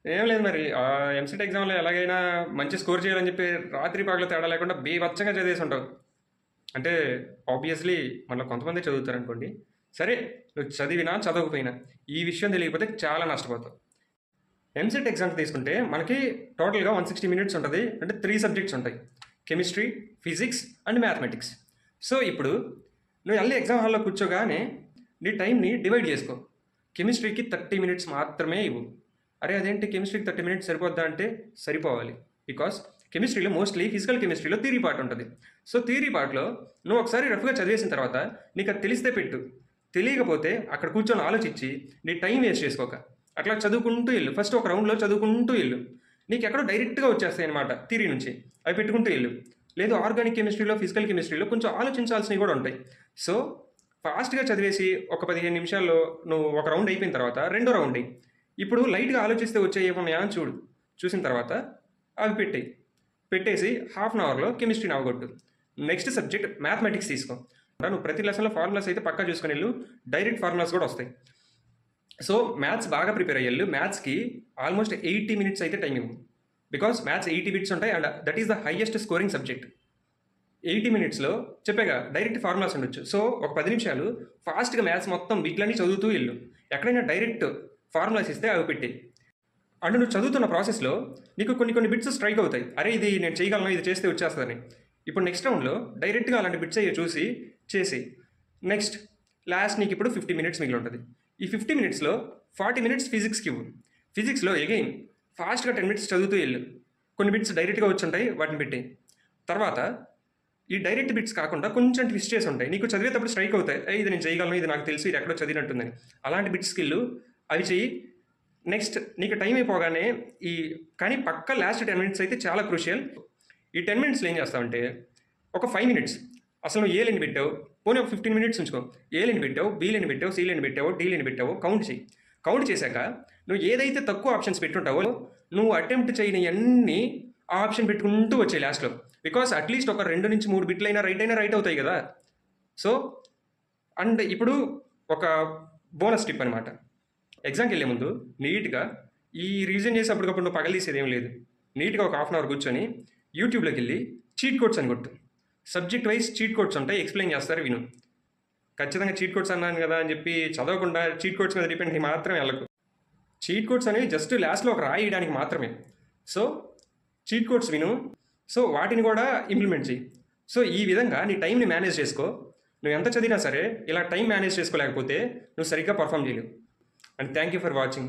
ఏం లేదు మరి ఎంసెట్ ఎగ్జామ్లో ఎలాగైనా మంచి స్కోర్ చేయాలని చెప్పి రాత్రి పగలు తేడా లేకుండా బీభత్సంగా చదివేసి ఉంటావు. అంటే ఆబ్వియస్లీ మనలో కొంతమంది చదువుతారు అనుకోండి. సరే, నువ్వు చదివినా చదవకపోయినా ఈ విషయం తెలియకపోతే చాలా నష్టపోతావు. ఎంసెట్ ఎగ్జామ్స్ తీసుకుంటే మనకి టోటల్గా 160 మినిట్స్ ఉంటుంది. అంటే 3 సబ్జెక్ట్స్ ఉంటాయి: chemistry, physics and mathematics. So ఇప్పుడు నువ్వు వెళ్ళి ఎగ్జామ్ హాల్లో కూర్చోగానే నీ టైంని డివైడ్ చేసుకో. కెమిస్ట్రీకి 30 మినిట్స్ మాత్రమే ఇవ్వు. అరే అదేంటి కెమిస్ట్రీకి 30 మినిట్స్ సరిపోద్దా అంటే సరిపోవాలి. బికాస్ కెమిస్ట్రీలో మోస్ట్లీ ఫిజికల్ కెమిస్ట్రీలో థియరీ పార్ట్ ఉంటుంది. సో థియరీ పార్ట్లో నువ్వు ఒకసారి రఫ్గా చదివేసిన తర్వాత నీకు అది తెలిస్తే పెట్టు, తెలియకపోతే అక్కడ కూర్చొని ఆలోచించి నీ టైం వేస్ట్ చేసుకోక అట్లా చదువుకుంటూ వెళ్ళు. ఫస్ట్ ఒక రౌండ్లో చదువుకుంటూ వెళ్ళు. నీకు ఎక్కడో డైరెక్ట్గా వచ్చేస్తాయి అనమాట థియరీ నుంచి, అవి పెట్టుకుంటూ వెళ్ళు. లేదు ఆర్గానిక్ కెమిస్ట్రీలో, ఫిజికల్ కెమిస్ట్రీలో కొంచెం ఆలోచించాల్సినవి కూడా ఉంటాయి. సో ఫాస్ట్గా చదివేసి ఒక 15 నిమిషాల్లో నువ్వు ఒక రౌండ్ అయిపోయిన తర్వాత రెండో రౌండ్ అయ్యి ఇప్పుడు లైట్గా ఆలోచిస్తే వచ్చే ఏమన్నాయా అని చూడు. చూసిన తర్వాత అవి పెట్టేసి హాఫ్ అన్ అవర్లో కెమిస్ట్రీని అవగొట్టు. నెక్స్ట్ సబ్జెక్ట్ మ్యాథమెటిక్స్ తీసుకో. నువ్వు ప్రతి లెసన్లో ఫార్ములాస్ అయితే పక్కా చూసుకుని వెళ్ళు, డైరెక్ట్ ఫార్ములాస్ కూడా వస్తాయి. సో మ్యాథ్స్ బాగా ప్రిపేర్ అయ్యేళ్ళు. మ్యాథ్స్కి ఆల్మోస్ట్ 80 మినిట్స్ అయితే టైం ఇవ్వు. బికాస్ మ్యాథ్స్ 80 బిట్స్ ఉంటాయి and that is the highest scoring subject. 80 మినిట్స్లో చెప్పాగా డైరెక్ట్ ఫార్ములాస్ ఉండొచ్చు. సో ఒక 10 నిమిషాలు ఫాస్ట్గా మ్యాథ్స్ మొత్తం బిట్లన్నీ చదువుతూ వెళ్ళు. ఎక్కడైనా డైరెక్ట్ ఫార్ములాస్ ఇస్తే అవి పెట్టి అండ్ నువ్వు చదువుతున్న ప్రాసెస్లో నీకు కొన్ని బిట్స్ స్ట్రైక్ అవుతాయి. అరే ఇది నేను చేయగలను, ఇది చేస్తే వచ్చేస్తుందని. ఇప్పుడు నెక్స్ట్ రౌండ్లో డైరెక్ట్గా అలాంటి బిట్స్ అయ్యే చూసి చేసి నెక్స్ట్ లాస్ట్ నీకు ఇప్పుడు 50 మినిట్స్ మిగిలి ఉంటుంది. ఈ 50 మినిట్స్లో 40 మినిట్స్ ఫిజిక్స్కి ఇవ్వు. ఫిజిక్స్లో అగైన్ ఫాస్ట్గా 10 మినిట్స్ చదువుతూ వెళ్ళు. కొన్ని బిట్స్ డైరెక్ట్గా వచ్చి ఉంటాయి, వాటిని పెట్టి తర్వాత ఈ డైరెక్ట్ బిట్స్ కాకుండా కొంచెం ట్విస్ట్ చేసి ఉంటాయి, నీకు చదివేటప్పుడు స్ట్రైక్ అవుతాయి. ఇది నేను చేయగలను, ఇది నాకు తెలుసు, ఇది ఎక్కడో చదివినట్టుందని. అలాంటి బిట్ స్కిల్ అవి చెయ్యి. నెక్స్ట్ నీకు టైం అయిపోగానే కానీ పక్క లాస్ట్ 10 మినిట్స్ అయితే చాలా క్రూషియల్. ఈ 10 మినిట్స్లో ఏం చేస్తావంటే ఒక 5 మినిట్స్ అసలు నువ్వు ఏ లైన్ పెట్టావు, పోనీ ఒక 15 మినిట్స్ ఉంచుకో. ఏ లైన్ పెట్టావు, బి లైన్ పెట్టావు, సి లైన్ పెట్టావు, డి లైన్ పెట్టావు, కౌంట్ చేయి. కౌంట్ చేశాక నువ్వు ఏదైతే తక్కువ ఆప్షన్స్ పెట్టుంటావో నువ్వు అటెంప్ట్ చేయని అన్ని ఆ ఆప్షన్ పెట్టుకుంటూ వచ్చాయి లాస్ట్లో. బికాస్ అట్లీస్ట్ ఒక 2 నుంచి 3 బిట్లు అయినా రైట్ అవుతాయి కదా. సో అండ్ ఇప్పుడు ఒక బోనస్ టిప్ అనమాట. ఎగ్జామ్కి వెళ్ళే ముందు నీట్గా ఈ రివిజన్ చేసి అప్పటికప్పుడు నువ్వు పగలదీసేది ఏం లేదు. నీట్గా ఒక హాఫ్ అన్ అవర్ కూర్చొని యూట్యూబ్లోకి వెళ్ళి చీట్ కోడ్స్ అని కొట్టు. సబ్జెక్ట్ వైజ్ చీట్ కోడ్స్ ఉంటాయి, ఎక్స్ప్లెయిన్ చేస్తారు, విను. ఖచ్చితంగా చీట్ కోడ్స్ అన్నాను కదా అని చెప్పి చదవకుండా చీట్ కోడ్స్ మీద డిపెండ్ అయ్యి మాత్రం వెళ్ళకు. చీట్ కోడ్స్ అనేవి జస్ట్ లాస్ట్లో ఒక రాయడానికి మాత్రమే. సో చీట్ కోడ్స్ విను. సో వాటిని కూడా ఇంప్లిమెంట్ చేయి. సో ఈ విధంగా నీ టైంని మేనేజ్ చేసుకో. నువ్వు ఎంత చదివినా సరే ఇలా టైం మేనేజ్ చేసుకోలేకపోతే నువ్వు సరిగ్గా పర్ఫామ్ చేయలేవు. And thank you for watching.